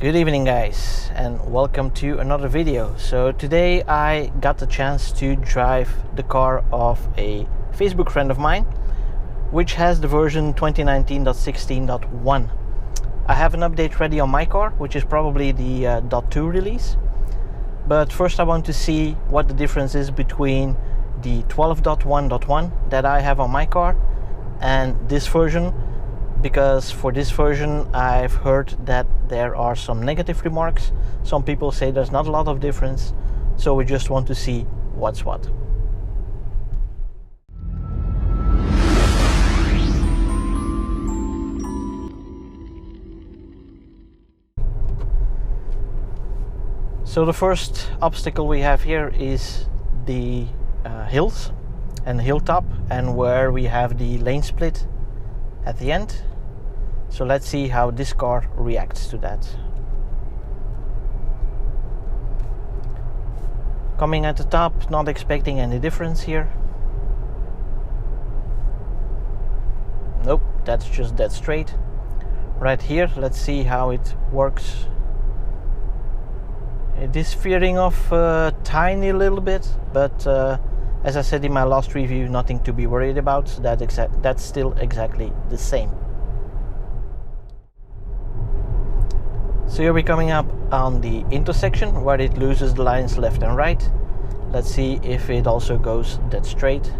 Good evening guys, and welcome to another video. So today I got the chance to drive the car of a Facebook friend of mine, which has the version 2019.16.1. I have an update ready on my car, which is probably the .2 release. But first I want to see what the difference is between the 12.1.1 that I have on my car and this version, because for this version I've heard that there are some negative remarks. Some people say there's not a lot of difference, so we just want to see what's what. So the first obstacle we have here is the hills and hilltop, and where we have the lane split at the end. So let's see how this car reacts to that. Coming at the top, not expecting any difference here. Nope, that's just dead straight. Right here, let's see how it works. It is veering off a tiny little bit, but as I said in my last review, nothing to be worried about. That's still exactly the same. So here we're coming up on the intersection where it loses the lines left and right. Let's see if it also goes dead straight.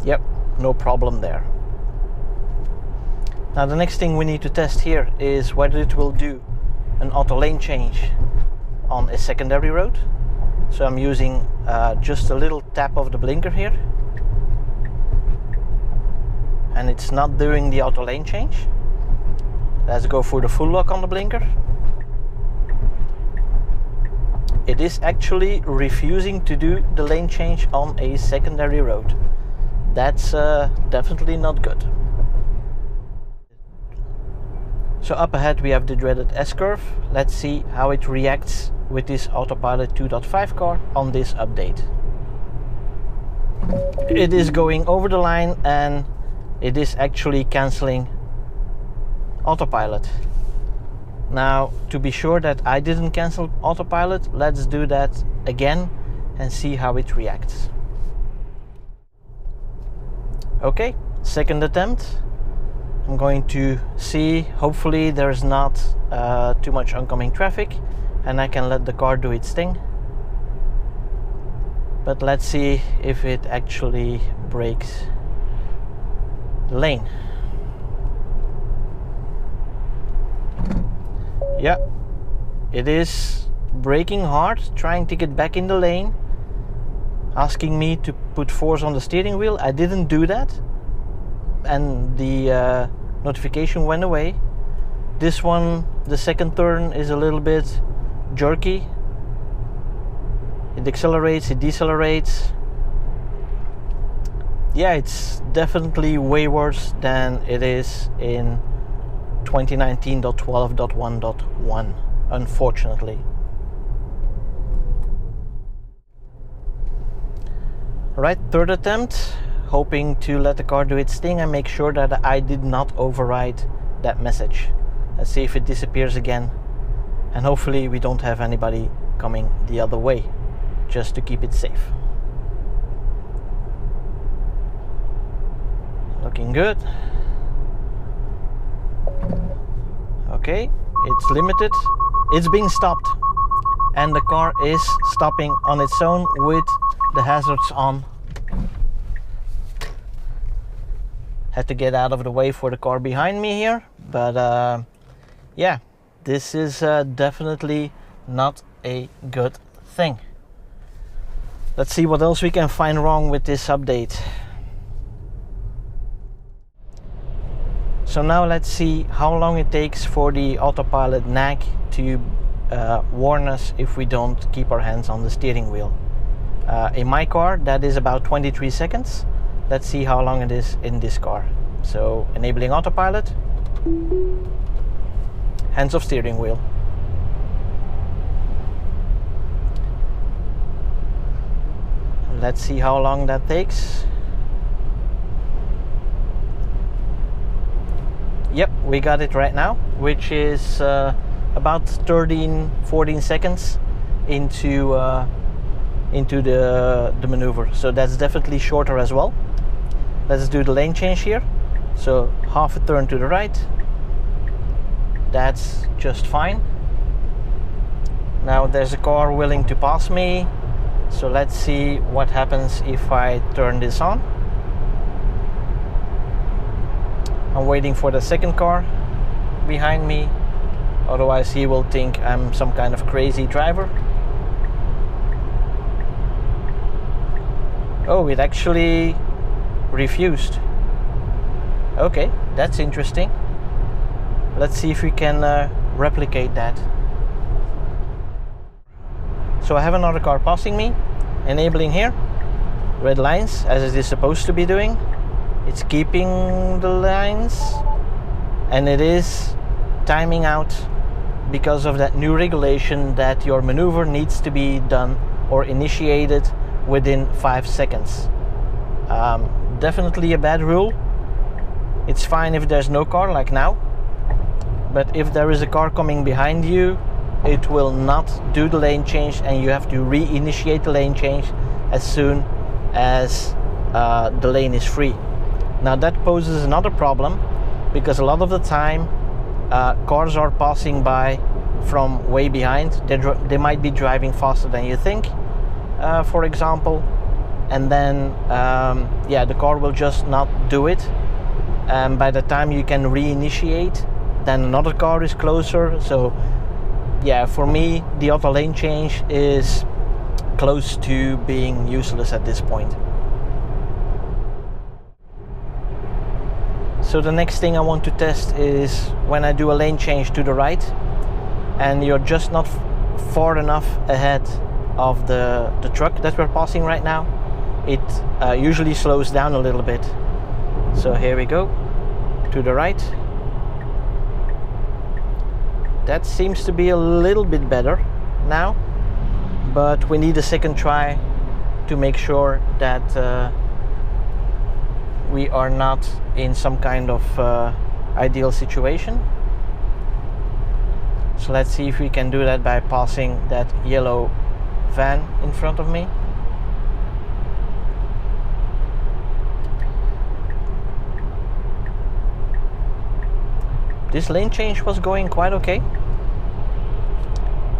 Yep, no problem there. Now the next thing we need to test here is whether it will do an auto lane change on a secondary road. So I'm using just a little tap of the blinker here, and it's not doing the auto lane change. Let's go for the full lock on the blinker. It is actually refusing to do the lane change on a secondary road. That's definitely not good. So up ahead we have the dreaded S-curve. Let's see how it reacts with this AutoPilot 2.5 car on this update. It is going over the line and it is actually cancelling AutoPilot. Now, to be sure that I didn't cancel AutoPilot, let's do that again and see how it reacts. Okay, second attempt. I'm going to see, hopefully there's not too much oncoming traffic and I can let the car do its thing. But let's see if it actually breaks the lane. Yeah, it is braking hard, trying to get back in the lane, asking me to put force on the steering wheel. I didn't do that, and the notification went away. This one, the second turn, is a little bit jerky. It accelerates, it decelerates. Yeah, it's definitely way worse than it is in 2019.12.1.1, unfortunately. Right, third attempt. Hoping to let the car do its thing and make sure that I did not override that message. Let's see if it disappears again, and hopefully we don't have anybody coming the other way, just to keep it safe. Looking good. Okay, it's limited. It's being stopped, and the car is stopping on its own with the hazards on. Had to get out of the way for the car behind me here, but yeah, this is definitely not a good thing. Let's see what else we can find wrong with this update. So now let's see how long it takes for the AutoPilot nag to warn us if we don't keep our hands on the steering wheel. In my car that is about 23 seconds. Let's see how long it is in this car. So enabling AutoPilot, hands off steering wheel. Let's see how long that takes. Yep, we got it right now, which is about 13-14 seconds into the maneuver. So that's definitely shorter as well. Let's do the lane change here. So half a turn to the right. That's just fine. Now there's a car willing to pass me. So let's see what happens if I turn this on. I'm waiting for the second car behind me. Otherwise he will think I'm some kind of crazy driver. Oh, it actually refused. Okay, that's interesting. Let's see if we can replicate that. So I have another car passing me, enabling here. Red lines, as it is supposed to be doing. It's keeping the lines, and it is timing out because of that new regulation that your maneuver needs to be done or initiated within 5 seconds. Definitely a bad rule. It's fine if there's no car, like now, but if there is a car coming behind you, it will not do the lane change, and you have to re-initiate the lane change as soon as the lane is free. Now that poses another problem, because a lot of the time cars are passing by from way behind. They might be driving faster than you think, for example, and then yeah, the car will just not do it, and by the time you can re-initiate, then another car is closer. So yeah, for me the auto lane change is close to being useless at this point. So the next thing I want to test is when I do a lane change to the right and you're just not far enough ahead of the truck that we're passing right now, it usually slows down a little bit. So here we go, to the right. That seems to be a little bit better now, but we need a second try to make sure that we are not in some kind of ideal situation. So let's see if we can do that by passing that yellow van in front of me. This lane change was going quite okay.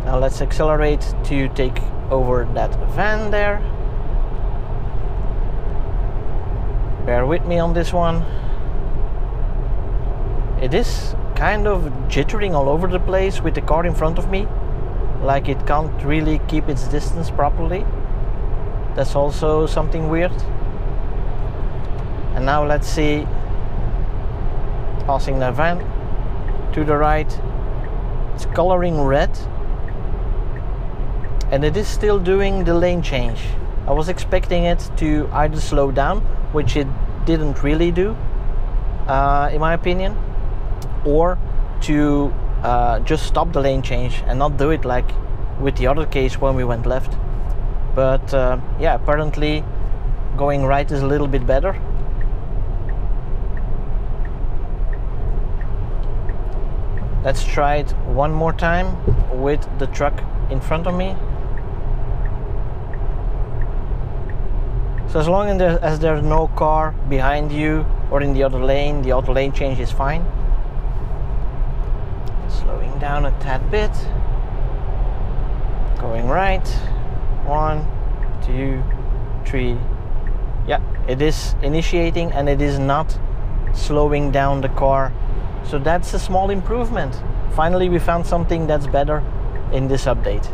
Now let's accelerate to take over that van there. Bear with me on this one. It is kind of jittering all over the place with the car in front of me, like it can't really keep its distance properly. That's also something weird. And now let's see, passing the van to the right, it's coloring red, and it is still doing the lane change. I was expecting it to either slow down, which it didn't really do, in my opinion, or to just stop the lane change and not do it like with the other case when we went left. But yeah, apparently going right is a little bit better. Let's try it one more time with the truck in front of me. So as long as there's no car behind you or in the other lane, the auto lane change is fine. Slowing down a tad bit. Going right. 1, 2, 3. Yeah, it is initiating and it is not slowing down the car. So that's a small improvement. Finally, we found something that's better in this update.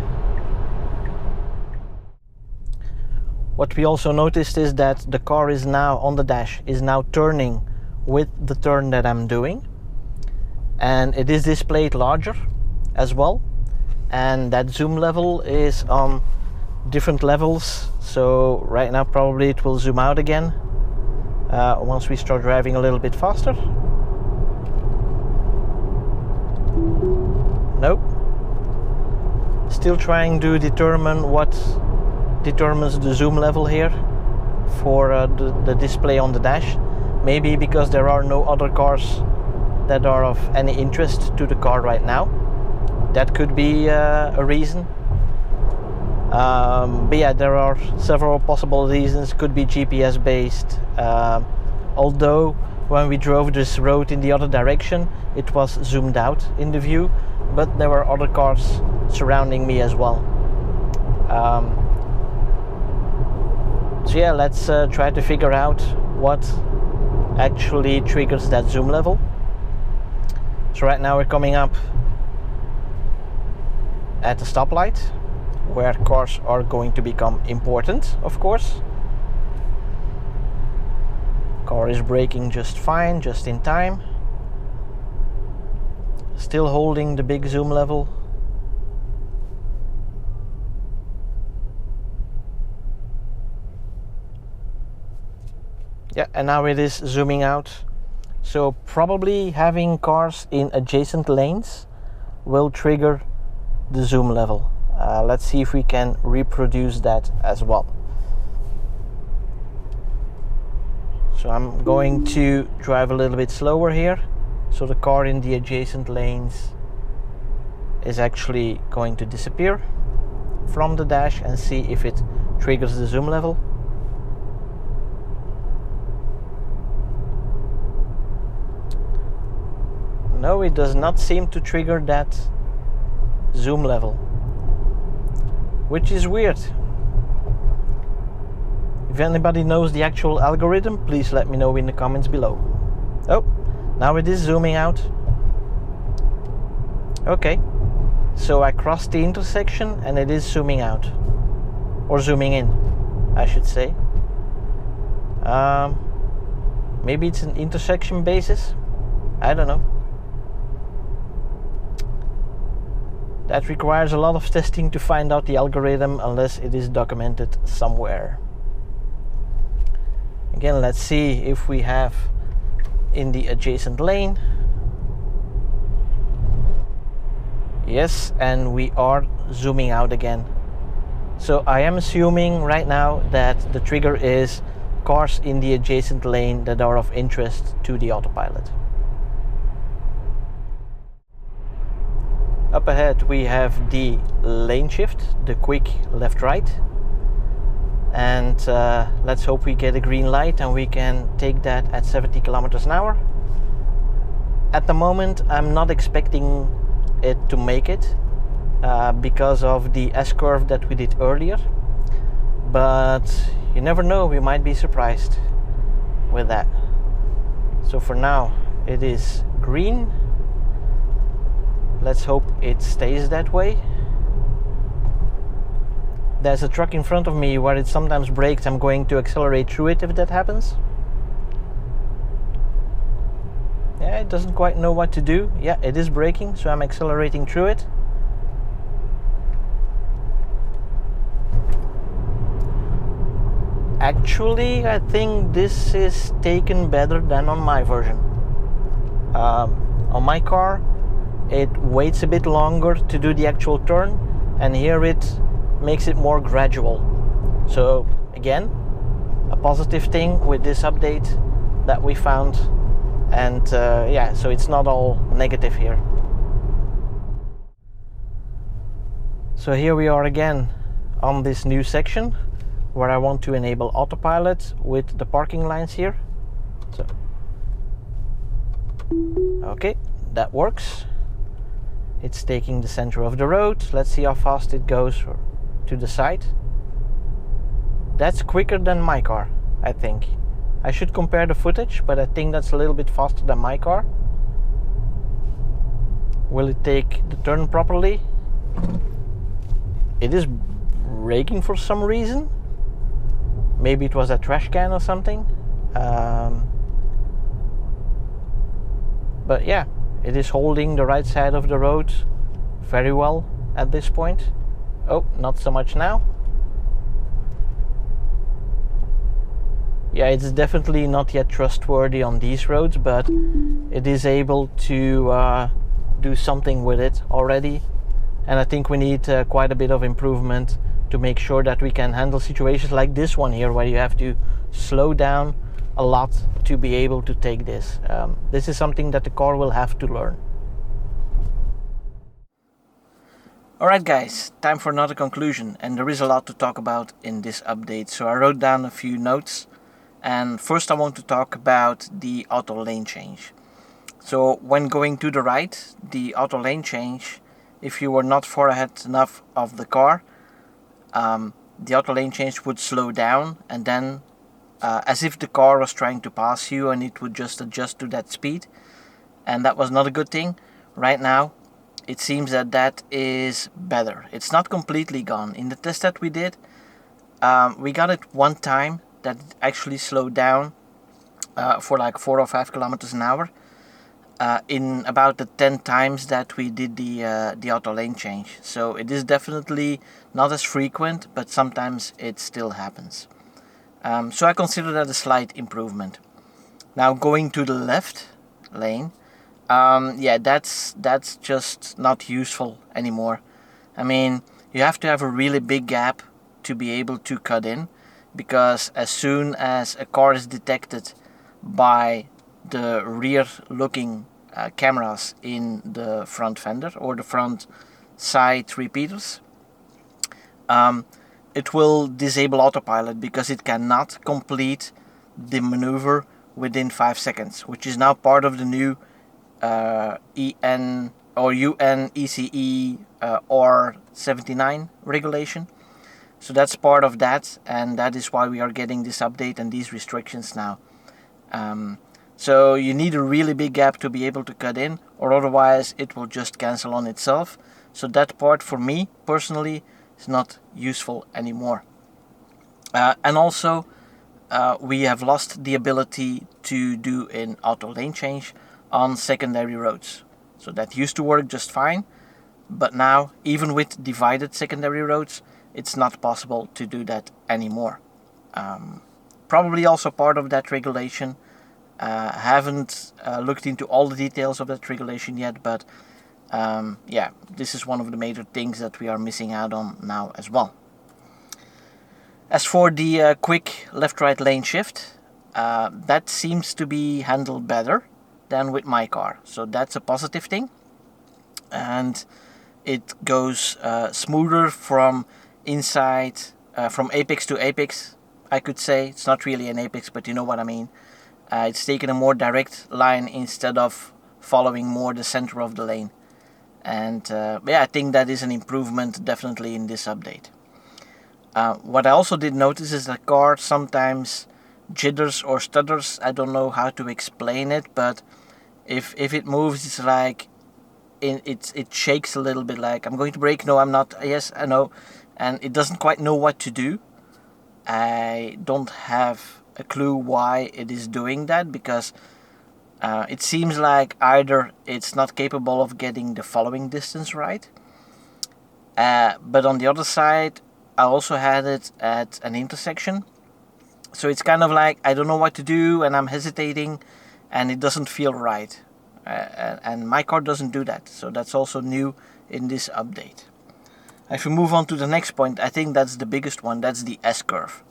What we also noticed is that the car is now on the dash, is now turning with the turn that I'm doing. And it is displayed larger as well. And that zoom level is on different levels. So right now probably it will zoom out again once we start driving a little bit faster. Nope. Still trying to determine what determines the zoom level here for the display on the dash. Maybe because there are no other cars that are of any interest to the car right now. That could be a reason. But yeah, there are several possible reasons. Could be GPS based. Although when we drove this road in the other direction, it was zoomed out in the view, but there were other cars surrounding me as well. So yeah, let's try to figure out what actually triggers that zoom level. So right now we're coming up at the stoplight, where cars are going to become important, of course. Car is braking just fine, just in time. Still holding the big zoom level. Yeah, and now it is zooming out. So probably having cars in adjacent lanes will trigger the zoom level. Let's see if we can reproduce that as well. So I'm going to drive a little bit slower here, so the car in the adjacent lanes is actually going to disappear from the dash, and see if it triggers the zoom level. No, it does not seem to trigger that zoom level, which is weird. If anybody knows the actual algorithm, please let me know in the comments below. Oh, now it is zooming out. Okay, so I crossed the intersection and it is zooming out, or zooming in, I should say. Maybe it's an intersection basis, I don't know. That requires a lot of testing to find out the algorithm, unless it is documented somewhere. Again, let's see if we have in the adjacent lane. Yes, and we are zooming out again. So I am assuming right now that the trigger is cars in the adjacent lane that are of interest to the AutoPilot. Up ahead we have the lane shift, the quick left-right, and let's hope we get a green light and we can take that at 70 kilometers an hour. At the moment I'm not expecting it to make it because of the S-curve that we did earlier, but you never know, we might be surprised with that. So for now it is green. Let's hope it stays that way. There's a truck in front of me where it sometimes brakes. I'm going to accelerate through it if that happens. Yeah, it doesn't quite know what to do. Yeah, it is braking, so I'm accelerating through it. Actually, I think this is taken better than on my version. On my car, it waits a bit longer to do the actual turn, and here it makes it more gradual. So again, a positive thing with this update that we found, and yeah, so it's not all negative here. So here we are again on this new section where I want to enable AutoPilot with the parking lines here. So okay, that works. It's taking the center of the road. Let's see how fast it goes to the side. That's quicker than my car, I think. I should compare the footage, but I think that's a little bit faster than my car. Will it take the turn properly? It is braking for some reason. Maybe it was a trash can or something. But yeah, it is holding the right side of the road very well at this point. Oh, not so much now. Yeah, it's definitely not yet trustworthy on these roads, but it is able to do something with it already. And I think we need quite a bit of improvement to make sure that we can handle situations like this one here, where you have to slow down a lot to be able to take this. This is something that the car will have to learn. Alright guys, time for another conclusion, and there is a lot to talk about in this update, so I wrote down a few notes. And first I want to talk about the auto lane change. So when going to the right, the auto lane change, if you were not far ahead enough of the car, the auto lane change would slow down, and then as if the car was trying to pass you, and it would just adjust to that speed, and that was not a good thing. Right now it seems that that is better. It's not completely gone. In the test that we did, we got it one time that it actually slowed down for like 4 or 5 kilometers an hour in about the 10 times that we did the auto lane change. So it is definitely not as frequent, but sometimes it still happens. So I consider that a slight improvement. Now going to the left lane, yeah, that's just not useful anymore. I mean, you have to have a really big gap to be able to cut in, because as soon as a car is detected by the rear looking cameras in the front fender or the front side repeaters, it will disable AutoPilot because it cannot complete the maneuver within 5 seconds, which is now part of the new EN or UN ECE or 79 regulation. So that's part of that, and that is why we are getting this update and these restrictions now. So you need a really big gap to be able to cut in, or otherwise it will just cancel on itself. So that part for me personally is not useful anymore. And also we have lost the ability to do an auto lane change on secondary roads. So that used to work just fine, but now even with divided secondary roads, it's not possible to do that anymore. Probably also part of that regulation. Haven't looked into all the details of that regulation yet, but yeah, this is one of the major things that we are missing out on now as well. As for the quick left-right lane shift, that seems to be handled better than with my car, so that's a positive thing, and it goes smoother from inside, from apex to apex, I could say. It's not really an apex, but you know what I mean. It's taken a more direct line instead of following more the center of the lane, and yeah, I think that is an improvement definitely in this update. What I also did notice is that the car sometimes jitters or stutters. I don't know how to explain it, but if it moves, it's like it shakes a little bit, like I'm going to brake, no I'm not, yes I know, and it doesn't quite know what to do. I don't have a clue why it is doing that, because it seems like either it's not capable of getting the following distance right, but on the other side I also had it at an intersection, so it's kind of like I don't know what to do and I'm hesitating and it doesn't feel right, and my car doesn't do that, so that's also new in this update. If we move on to the next point, I think that's the biggest one. That's the S-curve,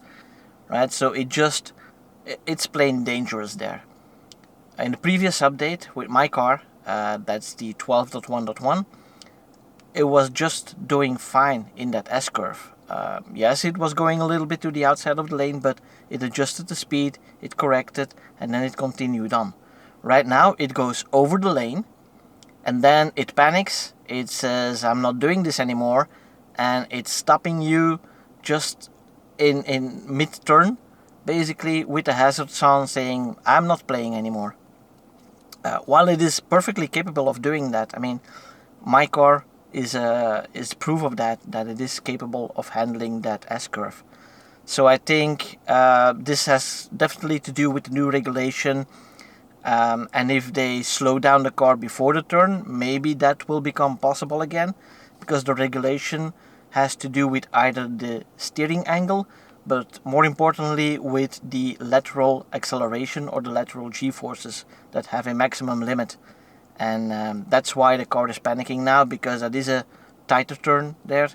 right? So it's plain dangerous there. In the previous update with my car, that's the 12.1.1, it was just doing fine in that S-curve. Yes, it was going a little bit to the outside of the lane, but it adjusted the speed, it corrected, and then it continued on. Right now it goes over the lane, and then it panics, it says I'm not doing this anymore, and it's stopping you just in mid-turn, basically with the hazards on, saying I'm not playing anymore. While it is perfectly capable of doing that, I mean, my car is proof of that it is capable of handling that S-curve. So I think this has definitely to do with the new regulation, and if they slow down the car before the turn, maybe that will become possible again, because the regulation has to do with either the steering angle, but more importantly with the lateral acceleration or the lateral g-forces that have a maximum limit. And that's why the car is panicking now, because that is a tighter turn there,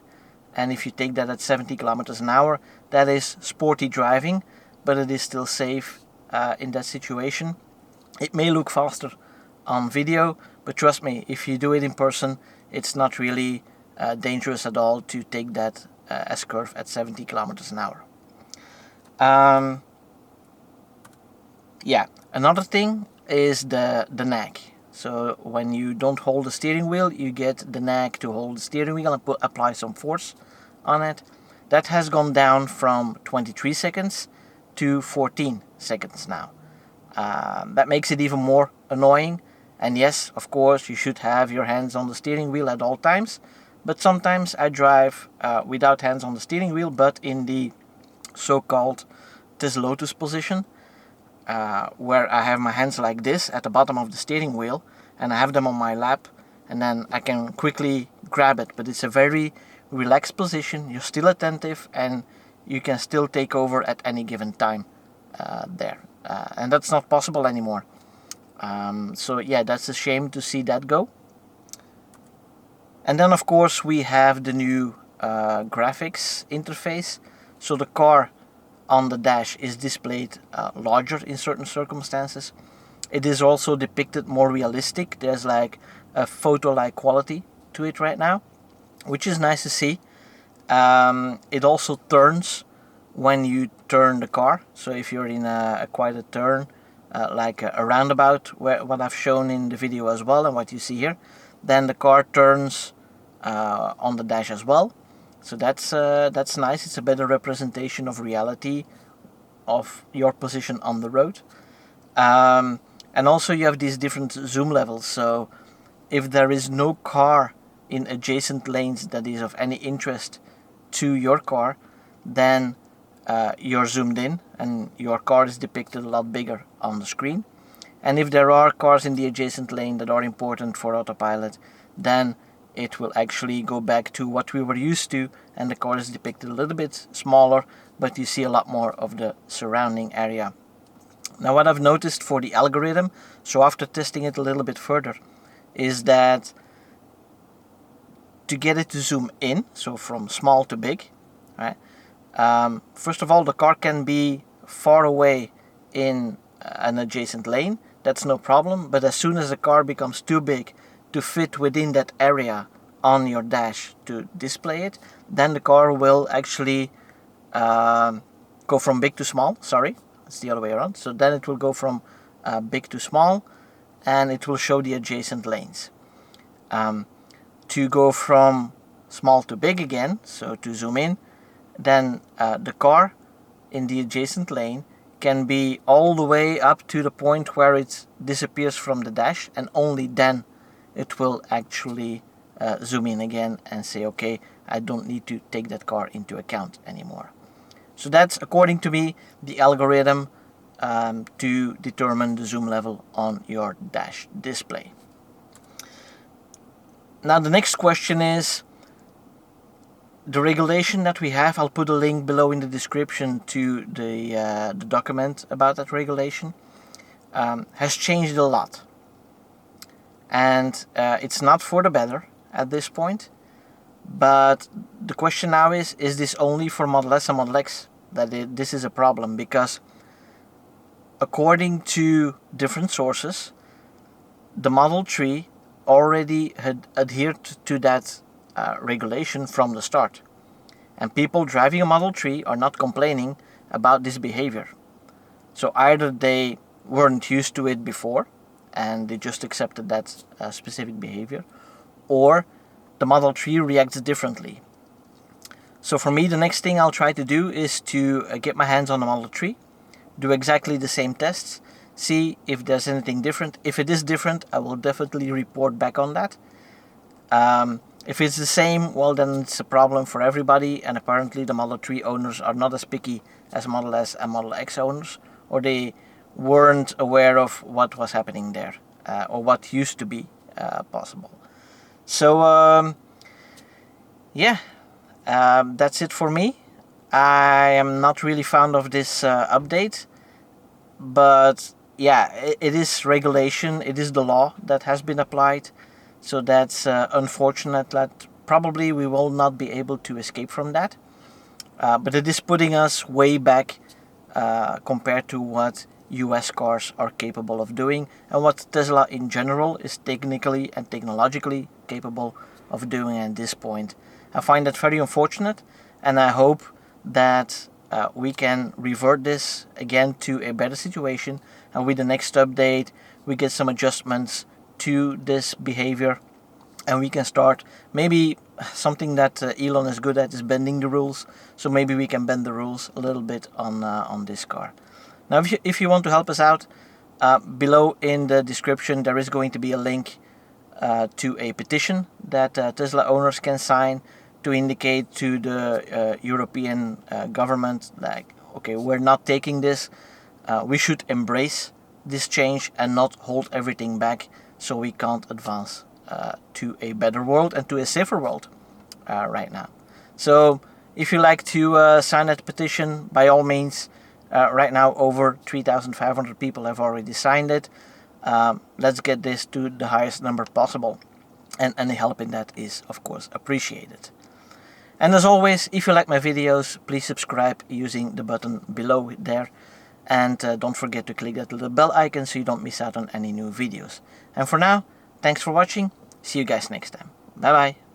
and if you take that at 70 kilometers an hour, that is sporty driving, but it is still safe in that situation. It may look faster on video, but trust me, if you do it in person, it's not really dangerous at all to take that S-curve at 70 kilometers an hour. Yeah, another thing is the nag. So when you don't hold the steering wheel, you get the nag to hold the steering wheel and apply some force on it. That has gone down from 23 seconds to 14 seconds now. That makes it even more annoying. And yes, of course, you should have your hands on the steering wheel at all times. But sometimes I drive without hands on the steering wheel, but in the so-called Lotus position, where I have my hands like this at the bottom of the steering wheel, and I have them on my lap, and then I can quickly grab it. But it's a very relaxed position. You're still attentive, and you can still take over at any given time there. And that's not possible anymore. So yeah, that's a shame to see that go. And then of course we have the new graphics interface. So the car on the dash is displayed larger in certain circumstances. It is also depicted more realistic. There's like a photo-like quality to it right now, which is nice to see. It also turns when you turn the car. So if you're in quite a turn, like a roundabout, what I've shown in the video as well, and what you see here, then the car turns on the dash as well. So that's nice. It's a better representation of reality of your position on the road. And also you have these different zoom levels. So if there is no car in adjacent lanes that is of any interest to your car, then you're zoomed in and your car is depicted a lot bigger on the screen. And if there are cars in the adjacent lane that are important for AutoPilot, then it will actually go back to what we were used to, and the car is depicted a little bit smaller, but you see a lot more of the surrounding area. Now what I've noticed for the algorithm, so after testing it a little bit further, is that to get it to zoom in, so from small to big, right? First of all, the car can be far away in an adjacent lane, that's no problem, but as soon as the car becomes too big to fit within that area on your dash to display it, then the car will actually go from big to small. Sorry, it's the other way around. So then it will go from big to small, and it will show the adjacent lanes. To go from small to big again, so to zoom in, then the car in the adjacent lane can be all the way up to the point where it disappears from the dash, and only then it will actually zoom in again and say, okay, I don't need to take that car into account anymore. So that's, according to me, the algorithm to determine the zoom level on your dash display. Now the next question is the regulation that we have. I'll put a link below in the description to the document about that regulation. Has changed a lot. And it's not for the better at this point. But the question now is this only for Model S and Model X that this is a problem? Because according to different sources, the Model 3 already had adhered to that regulation from the start. And people driving a Model 3 are not complaining about this behavior. So either they weren't used to it before and they just accepted that specific behavior, or the Model 3 reacts differently. So for me, the next thing I'll try to do is to get my hands on the Model 3, do exactly the same tests, see if there's anything different. If it is different, I will definitely report back on that. If it's the same, well, then it's a problem for everybody, and apparently the Model 3 owners are not as picky as Model S and Model X owners, or they weren't aware of what was happening there, or what used to be possible. So yeah, that's it for me. I am not really fond of this update, but yeah, it is regulation, it is the law that has been applied, so that's unfortunate that probably we will not be able to escape from that, but it is putting us way back compared to what US cars are capable of doing, and what Tesla in general is technically and technologically capable of doing at this point. I find that very unfortunate, and I hope that we can revert this again to a better situation, and with the next update we get some adjustments to this behavior, and we can start maybe something that Elon is good at is bending the rules, so maybe we can bend the rules a little bit on this car. Now if you want to help us out, below in the description there is going to be a link to a petition that Tesla owners can sign to indicate to the European government, like, okay, we're not taking this, we should embrace this change and not hold everything back so we can't advance to a better world and to a safer world right now. So if you like to sign that petition, by all means, right now over 3,500 people have already signed it. Let's get this to the highest number possible, and any help in that is of course appreciated. And as always, if you like my videos, please subscribe using the button below there, and don't forget to click that little bell icon so you don't miss out on any new videos. And for now, thanks for watching, see you guys next time, bye bye.